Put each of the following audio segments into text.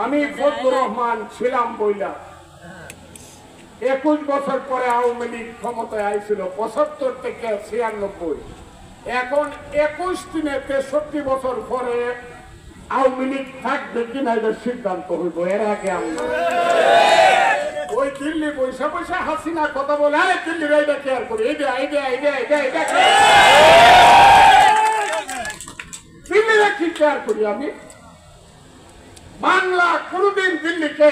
আমি ফজলুর রহমান ছিলাম বইলা 21 বছর পরে আওয়ামী লীগ ক্ষমতায় আইছিল 75 থেকে 96। এখন 21 দিনে 63 বছর পরে আওয়ামী লীগ থাকবে কিনা এটার সিদ্ধান্ত হইব। এর আগে আমরা ওই দিল্লি পয়সা পয়সা হাসিনা কথা বলে দিল্লির এইটা কেয়ার করি দিল্লিরা কি কেয়ার করি আমি। বাংলা কোনদিন দিল্লিকে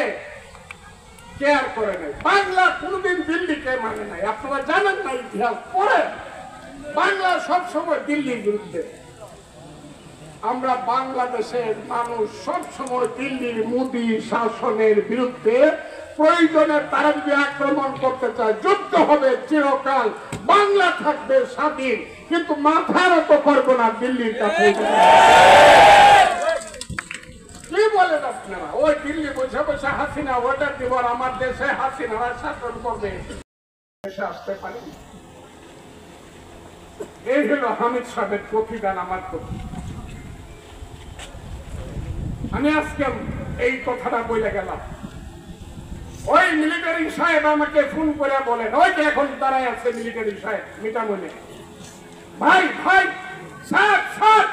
কেয়ার করে নাই, বাংলা কোনদিন দিল্লিকে মানে নাই। আপনারা জানেন না, ইতিহাস পড়ে বাংলা সবসময় দিল্লির বিরুদ্ধে। আমরা বাংলাদেশের মানুষ সবসময় দিল্লির মোদী শাসনের বিরুদ্ধে। প্রয়োজনে তারা যদি আক্রমণ করতে চায় যুদ্ধ হবে, চিরকাল বাংলা থাকবে স্বাধীন, কিন্তু মাথার তো করবো না দিল্লির কাছে। কি বলেন আপনারা? ওই দিল্লি বসে বসে হাসিনা অর্ডার দিব আর আমার দেশে হাসিনারা শাসন করবে, দেশে আসতে পারে। এই হলো হামিদ সাহেবের প্রতিদান আমার প্রতি। আমি আজকে এই কথাটা বলে গেলাম। ওই মিলিটারি সাহেব আমাকে ফোন করে বলেন, ওই যে এখন দাঁড়ায় আছে মিলিটারি সাহেব মিটামনে, ভাই ভাই স্যার স্যার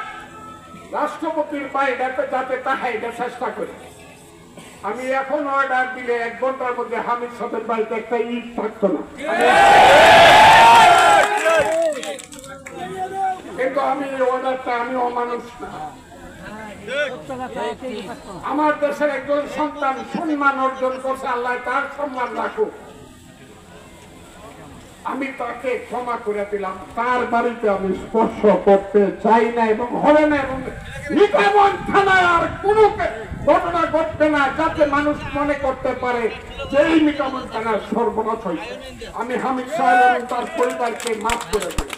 রাষ্ট্রপতির বাইরে যাতে তাহাই চেষ্টা করি। আমি এখন অর্ডার দিলে 1 ঘন্টার মধ্যে হামিদ সাহেবের বাড়িতে একটা ইট থাকতো না, কিন্তু আমি অর্ডারটা, আমি অমানুষ না। আমার দেশের একজন সন্তান সম্মান অর্জন করছে, আল্লাহ তার সম্মান রাখুক। আমি তাকে ক্ষমা করে দিলাম, তার বাড়িতে আমি স্পর্শ করতে চাই না এবং হবে না। এবং নিকামন থানায় আর কোন ঘটনা ঘটবে না যাতে মানুষ মনে করতে পারে যে এই নিকামন থানার সর্বনাশ হয়েছে। আমি হামিদ সাহেব এবং তার পরিবারকে মাফ করে দিই।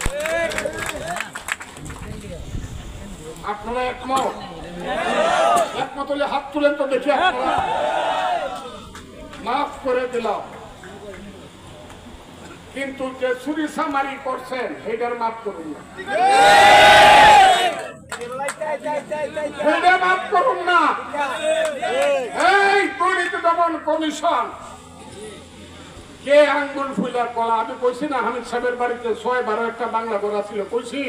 আপনারা একমত? একমত হলে হাত তুলেন তো দেখি। আপনারা মাফ করে দিলাম, কিন্তু যে চুরি সামারি করছেন এটার মাফ করুন না, মাফ করুন না। এই দুর্নীতি দমন কমিশন কে আঙ্গুল ফুলার কলা? আমি কইছি না হামিদ সাহেবের বাড়িতে 6-12 একটা বাংলা ঘোড়া ছিল, কইছি?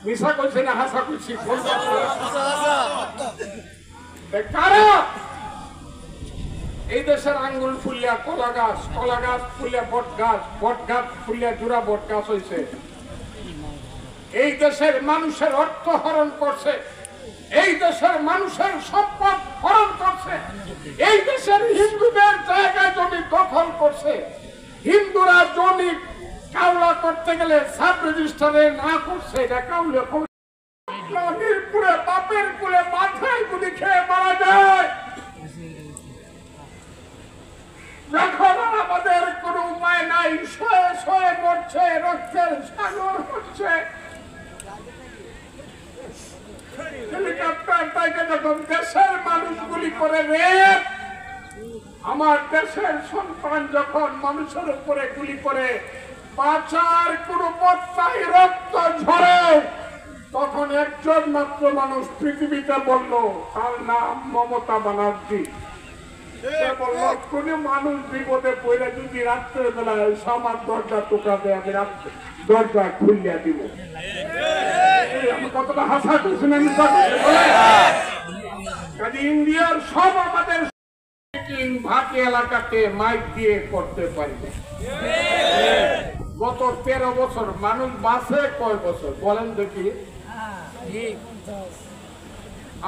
মিশা কইছে না হাসা কইছি? কারা এই দেশের আঙ্গুল ফুলিয়া কলা গাছ, কলা গাছ ফুলিয়া বট গাছ, বট গাছ ফুলিয়া জোড়া বট গাছ হয়েছে। এই দেশের মানুষের অর্থ হরণ করছে, এই দেশের মানুষের সম্পদ হরণ করছে, এই দেশের হিন্দুদের জায়গা জমি দখল করছে। হিন্দুরা জমি কাউলা করতে গেলে সাব রেজিস্টারে না করছে, এটা কাউলে মিরপুরে বাপের কুলে মাথায় গুলি খেয়ে মারা যায়। যখন আমাদের কোন উপায় নাই, শয়ে শয়ে মরছে, রক্তের সাগর হচ্ছে, হেলিকপ্টার থেকে যখন দেশের মানুষগুলি করে রেপ, আমার দেশের সন্তান যখন মানুষের উপরে গুলি করে বাঁচার কোন পথ নাই, রক্ত ঝরে, তখন একজন মাত্র মানুষ পৃথিবীতে বলল, তার নাম মমতা ব্যানার্জি। কোন মানুষ বিপদে পড়ে যদি রাত্রের বেলায় আমার দরজা টোকা দেয়, আমি রাত্রে দরজা খুলিয়া দিব। আমি কতটা হাসা করছি না? ইন্ডিয়ার সব আমাদের ভাটি এলাকাতে মাইক দিয়ে করতে পারি। গত 13 বছর মানুষ বাঁচে কয় বছর বলেন দেখি?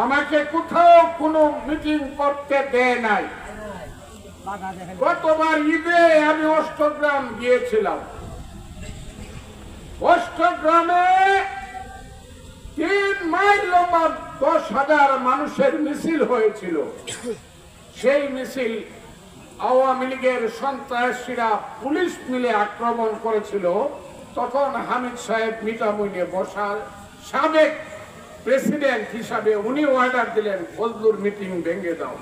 আমাকে কোথাও কোনো মিটিং করতে দেয় নাই। গতবার ঈদে আমি অষ্টগ্রাম গিয়েছিলাম। অষ্টগ্রামে 3 মাইল লম্বা 10,000 মানুষের মিছিল হয়েছিল। সেই মিছিল আওয়ামী লীগের সন্ত্রাসীরা পুলিশ মিলে আক্রমণ করেছিল। তখন হামিদ সাহেব মিটামইনে বসার সাবেক প্রেসিডেন্ট হিসাবে উনি অর্ডার দিলেন, ফজলুর মিটিং ভেঙে দাও।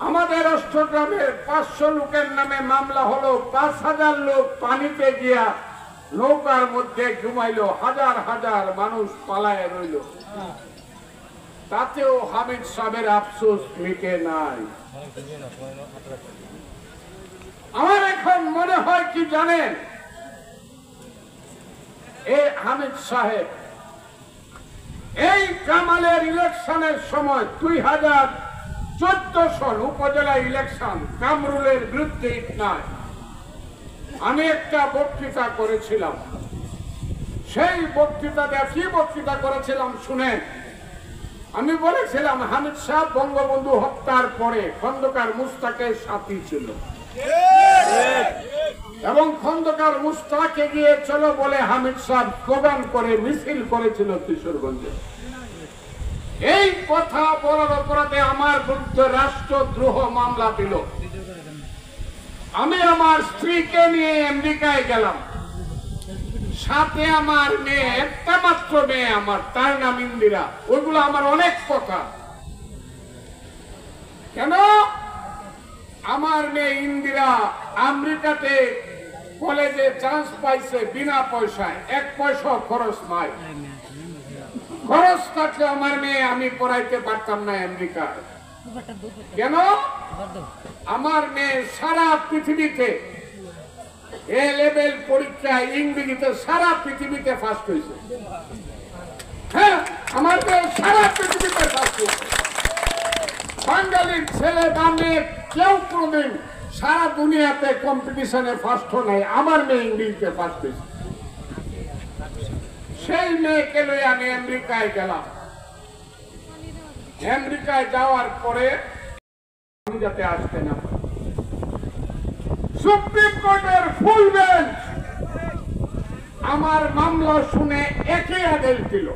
আমাদের অষ্টগ্রামের 500 লোকের নামে মামলা হলো। 5,000 লোক পানিতে গিয়া নৌকার মধ্যে ঘুমাইলো, হাজার হাজার মানুষ পালায় রইল। তাতেও হামিদ সাহেবের আফসোস মিটে নাই। আমার এখন মনে হয় কি জানেন, এই হামিদ সাহেব এই কামালের ইলেকশনের সময় 2014 সাল উপজেলা ইলেকশন কামরুলের বিরুদ্ধে নয়, আমি একটা বক্তৃতা করেছিলাম। সেই বক্তৃতাটা কি বক্তৃতা করেছিলাম শুনেন। আমি বলেছিলাম হামিদ সাহেব বঙ্গবন্ধু হত্যার পরে খন্দকার মুস্তাকের সাথী ছিল এবং খন্দকার মুস্তাকে গিয়ে চলো বলে হামিদ সাহেব স্লোগান করে মিছিল করেছিল কিশোরগঞ্জে। এই কথা বলার অপরাধে আমার বিরুদ্ধে রাষ্ট্রদ্রোহ মামলা দিল। আমি আমার স্ত্রীকে নিয়ে আমেরিকায় গেলাম, সাথে আমার মেয়ে, একটা মাত্র মেয়ে আমার, তার নাম ইন্দিরা। ওইগুলো আমার অনেক কথা। কেন? আমার মেয়ে ইন্দিরা আমেরিকাতে কলেজে চান্স পাইছে বিনা পয়সায়, 1 পয়সা খরচ নাই। খরচ থাকলে আমার মেয়ে আমি পড়াইতে পারতাম না আমেরিকায়। কেন? আমার মেয়ে সারা পৃথিবীতে এ লেভেল পরীক্ষায় ইংরেজিতে সারা পৃথিবীতে ফার্স্ট হয়েছে। হ্যাঁ, আমার মেয়ে সারা পৃথিবীতে ফার্স্ট হয়েছে। বাঙালির ছেলে বা মেয়ে কেউ কোনদিন সারা দুনিয়াতে কম্পিটিশনে ফার্স্ট নাই, আমার মেয়ে ইংরেজিতে ফার্স্ট হয়েছে। সেই মেয়েকে লই আমি আমেরিকায় গেলাম। আমেরিকায় যাওয়ার পরে আমি যাতে আসতে না, সুপ্রিম কোর্টের ফুল বেঞ্চ আমার মামলা শুনে একই আদেশ দিল,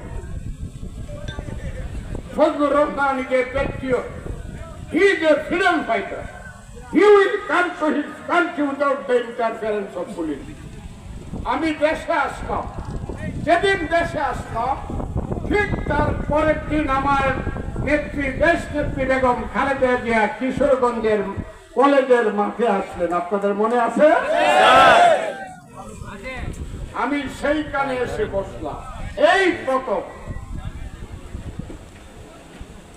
Fazlur Rahman is a patriot, he is a freedom fighter, he will come to his country without the interference of police. আমি দেশে আসলাম, যেদিন দেশে আসলাম ঠিক তার পরের দিন আমার নেত্রী, দেশ নেত্রী বেগম খালেদা জিয়া কিশোরগঞ্জের কলেজের মাঠে আসলেন। আপনাদের মনে আছে? আমি সেইখানে এসে বসলাম, এই প্রথম।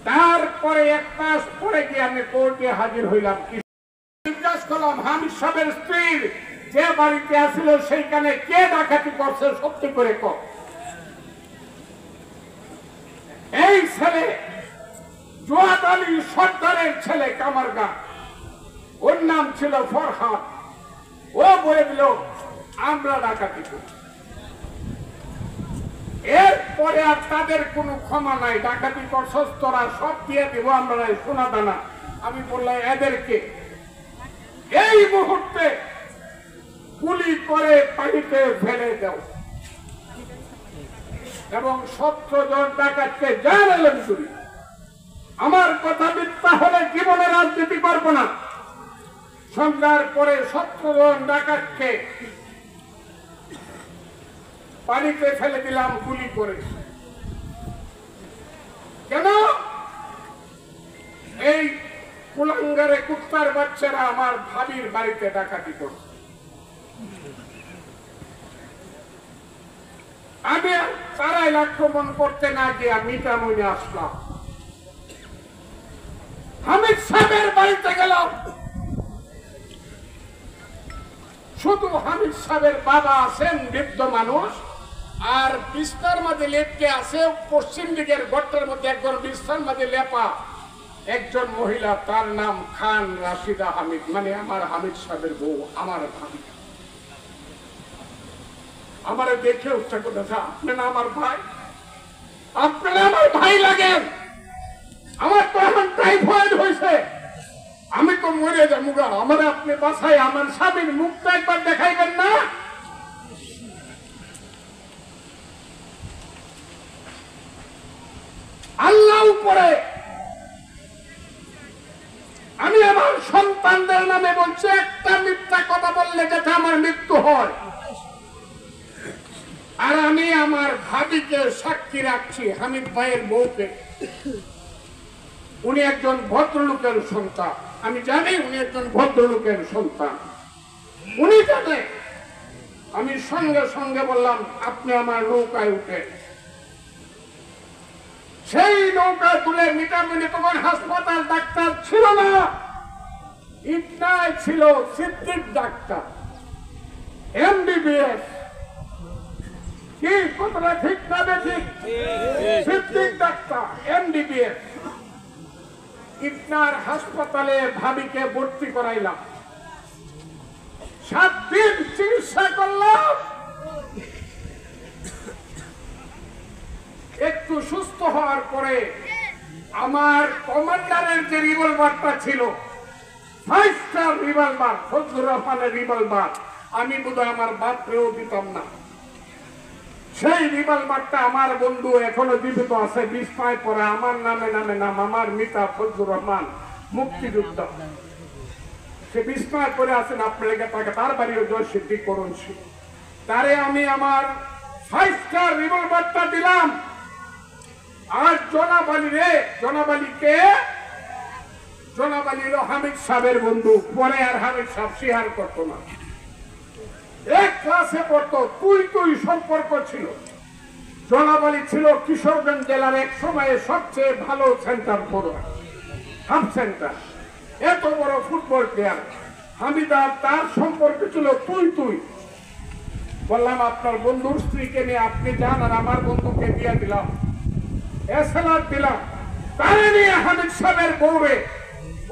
তারপরে 1 মাস পরে গিয়ে আমি কোর্টে হাজির হইলাম। জিজ্ঞাসা করলাম হামিদ সাহেবের স্ত্রীর যে বাড়িতে আসছিল সেইখানে কে ডাকাতি করছে, সত্যি করে কর। এই ছেলে জোয়াদ আলী সর্দারের ছেলে কামারগা, ওর নাম ছিল ফরহাদ। ও বলে দিল আমরা ডাকাতি করি। এরপরে আর তাদের কোনো ক্ষমা নাই, ডাকাতি করছস তোরা সব দিয়ে দিব আমরা সোনা দানা। আমি বললাম এদেরকে এই মুহূর্তে গুলি করে পানিতে ফেলে দাও এবং 17 জন ডাকাতকে জানালেন চুরি। আমার কথা মিথ্যা হলে জীবনে রাজনীতি করবো না। সন্ধ্যার পরে 17 জন ডাকাতকে পানিতে ফেলে দিলাম গুলি করে। কেন? এই কুলাঙ্গারে কুত্তার বাচ্চারা আমার ভাবির বাড়িতে ডাকাতি করছে। আমি তারাই আক্রমণ করতে না গিয়ে মিটামুনে আসলাম, হামিদ সাহেবের বাড়িতে গেলাম। শুধু হামিদ সাহেবের বাবা আছেন বৃদ্ধ মানুষ, আর বিস্তার মাঝে লেপকে আছে পশ্চিম দিকের গর্তের মধ্যে একজন বিস্তার মাঝে লেপা একজন মহিলা, তার নাম খান রাশিদা হামিদ, মানে আমার হামিদ সাহেবের বউ, আমার ভাবি। আমার দেখে উঠছে কথা, আপনারা আমার ভাই, আপনারা আমার ভাই লাগেন। আমার তো এখন টাইফয়েড হয়েছে, আমি তো মরে যাবো গা। আমার আপনি বাসায় আমার স্বামীর মুখটা একবার দেখাইবেন না? আল্লাহ উপরে আমি আমার সন্তানদের নামে বলছি, একটা মিথ্যা কথা বললে যাতে আমার মৃত্যু হয়। আর আমি আমার ভাবিকে সাক্ষী রাখছি, হামিদ ভাইয়ের বউকে। উনি একজন ভদ্রলোকের সন্তান, আমি জানি উনি একজন ভদ্রলোকের সন্তান, উনি জানে। আমি সঙ্গে সঙ্গে বললাম আপনি আমার নৌকায় উঠে। সেই নৌকা তুলে মিটামিনি তখন হাসপাতাল ডাক্তার ছিল না, ইটনায় ছিল সিদ্দিক ডাক্তার, এমবিবিএস। কি কথাটা ঠিক না বেঠিক? Siddique doctor MBBS. ইটনার হাসপাতালে ভাবিকে ভর্তি করাইলাম, 7 দিন চিকিৎসা করলাম। একটু সুস্থ হওয়ার পরে আমার কমান্ডারের যে রিভলভারটা ছিল, 5 স্টার রিভলভার, ফজলুর রহমানের রিভলভার, আমি বোধহয় আমার বাপরেও দিতাম না। সেই রিভলভারটা আমার বন্ধু এখনো জীবিত আছে, বিছনায় পড়ে, আমার নামে নাম, আমার মিতা ফজলুর রহমান, মুক্তিযোদ্ধা। সে বিছনায় পড়ে আছেন, আপনার তাকে তার বাড়িও জয় সিদ্ধি করুন। তারে আমি আমার 5 স্টার রিভলভারটা দিলাম। আর জনাব আলী রে, জনাব আলীকে, জনাব আলী হামিদ সাহেবের বন্ধু, পরে আর হামিদ সাহেব স্বীকার করতো না, এক ক্লাসে পড়তো, তুই সম্পর্ক ছিল। জনাব আলী ছিল কিশোরগঞ্জ জেলার এক সময়ে সবচেয়ে ভালো সেন্টার ফরওয়ার্ড, হাফ সেন্টার, এত বড় ফুটবল প্লেয়ার। হামিদ আর তার সম্পর্ক ছিল তুই। বললাম আপনার বন্ধুর স্ত্রীকে নিয়ে আপনি যান, আর আমার বন্ধুকে দিয়ে দিলাম, এসএলআর দিলাম। তারে নিয়ে হামিদ সাহেবের বউরে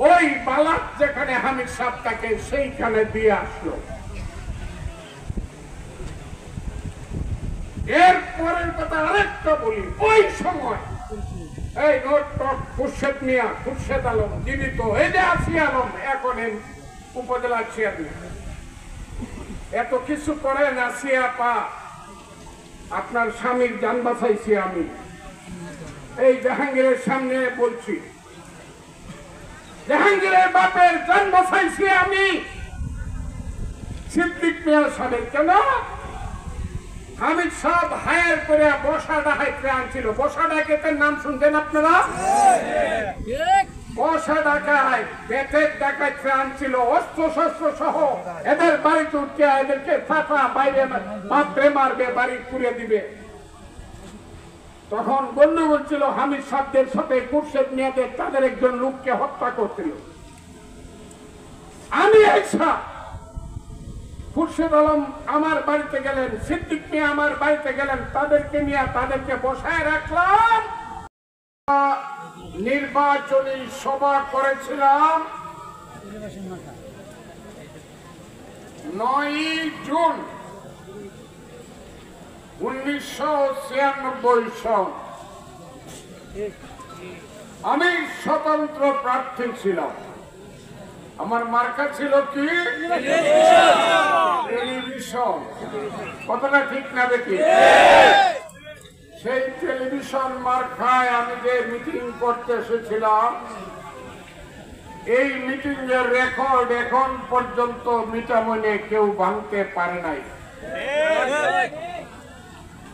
ওই বালাত যেখানে হামিদ সাহেব তাকে সেইখানে দিয়ে আসলো। এর পরের কথা আরেকটা বলি, ওই সময় এই খুরশেদ মিয়া, খুরশেদ আলম জীবিত, এই যে আসিয়া আলম এখন উপজেলা চেয়ারম্যান, এত কিছু করেন আসিয়া পা, আপনার স্বামীর জান বাঁচাইছি আমি। এই জাহাঙ্গীরের সামনে বলছি, জাহাঙ্গীরের বাপের জান বাঁচাইছি আমি। সিদ্দিক মিয়া সাহেব কেন? হামিদ সাহেব হায়ার করে বসা ডাকাইতে আনছিল। বসা ডাকাইতের নাম শুনছেন আপনারা? বসা ডাকায় বেতের ডাকাইতে আনছিল, অস্ত্র শস্ত্র সহ। এদের বাড়িতে উঠে এদেরকে ফাঁকা বাইরে পাত্রে মারবে, বাড়ি পুড়ে দিবে। তখন গন্ডগোল ছিল হামিদ সাহেবদের সাথে খুরশেদ মিয়াদের, তাদের একজন লোককে হত্যা করছিল। আমি আইসা, খুরশেদ আলম আমার বাড়িতে গেলেন, সিদ্দিক মিয়া আমার বাড়িতে গেলেন, তাদেরকে নিয়ে তাদেরকে বসায় রাখলাম। নির্বাচনী সভা করেছিলাম 9 জুন 1996 সাল। আমি স্বতন্ত্র প্রার্থী ছিলাম। আমার মার্কা ছিল কি? টেলিভিশন। কথাটা ঠিক না দেখি? সেই টেলিভিশন মার্কায় আমি যে মিটিং করতে এসেছিলাম, এই মিটিং এর রেকর্ড এখন পর্যন্ত মিটামনে কেউ ভাঙতে পারে নাই।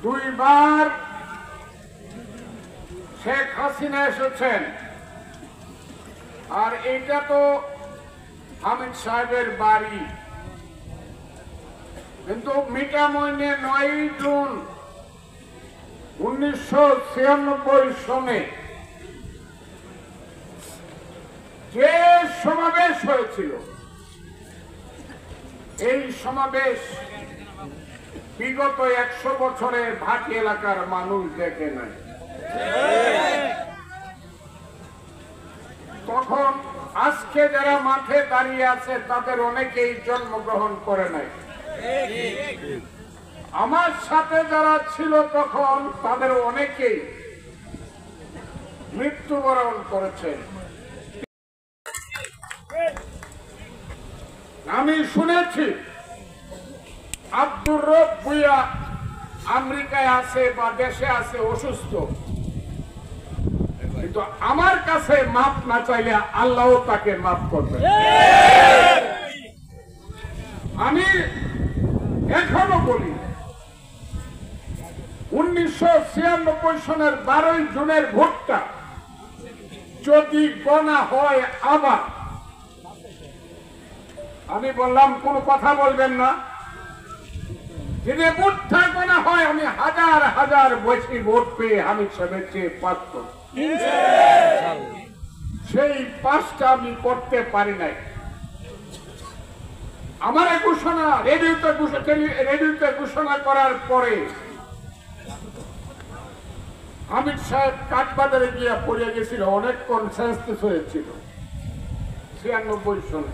2 বার শেখ হাসিনা এসেছেন, আর এইটা তো হামিদ সাহেবের বাড়ি। কিন্তু মিটামইনে 9 জুন 1996 সনে যে সমাবেশ হয়েছিল, এই সমাবেশ বিগত 100 বছরে ভাটি এলাকার মানুষ দেখে নাই। তখন আজকে যারা মাঠে দাঁড়িয়ে আছে তাদের অনেকেই জন্মগ্রহণ করে নাই। আমার সাথে যারা ছিল তখন তাদের অনেকেই মৃত্যুবরণ করেছে। আমি শুনেছি আব্দুর রব ভুইয়া আমেরিকায় আছে বা দেশে আছে অসুস্থ, কিন্তু আমার কাছে মাপ না চাইলে আল্লাহ তাকে মাফ করবে। আমি এখনো বলি 1996 সনের 12 জুনের ভোটটা যদি গণা হয়, আবার আমি বললাম কোনো কথা বলবেন না, যদি ভোট থাকবে না হয় আমি হাজার হাজার বেশি ভোট পেয়ে হামিদ সাহেবের চেয়ে পাস করব। সেই পাসটা আমি করতে পারি নাই। আমার ঘোষণা রেডিওতে ঘোষণা করার পরে হামিদ সাহেব কাঠবাজারে গিয়ে পড়ে গেছিল, অনেকক্ষণ সেন্সলেস হয়েছিল 96 সনে।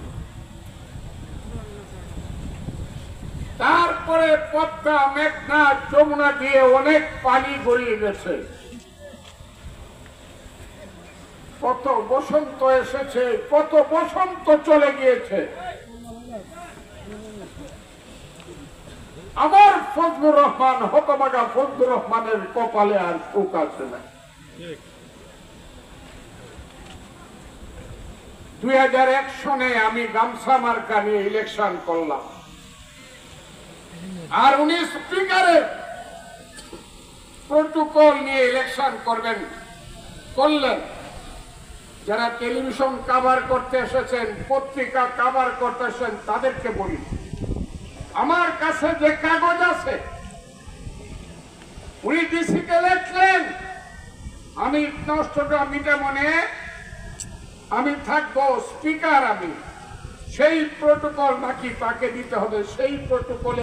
তারপরে পদ্মা, মেঘনা, যমুনা দিয়ে অনেক পানি গড়িয়ে গেছে, কত বসন্ত এসেছে, কত বসন্ত চলে গিয়েছে। আমার ফজলুর রহমান, হতভাগা ফজলুর রহমানের কপালে আর সুখ আছে না। 2001 সনে আমি গামছা মার্কা নিয়ে ইলেকশন করলাম, আর উনি স্পিকারের প্রোটোকল নিয়ে ইলেকশন করলেন। যারা টেলিভিশন কভার করতে এসেছেন, পত্রিকা কভার করতে এসেছেন, তাদেরকে বলি, আমার কাছে যে কাগজ আছে, উনি ডিসিকে লিখলেন আমি চট্টগ্রাম মিটামনে আমি থাকবো স্পিকার, আমি সেই প্রোটোকল নাকি তাকে দিতে হবে, সেই প্রোটোকলে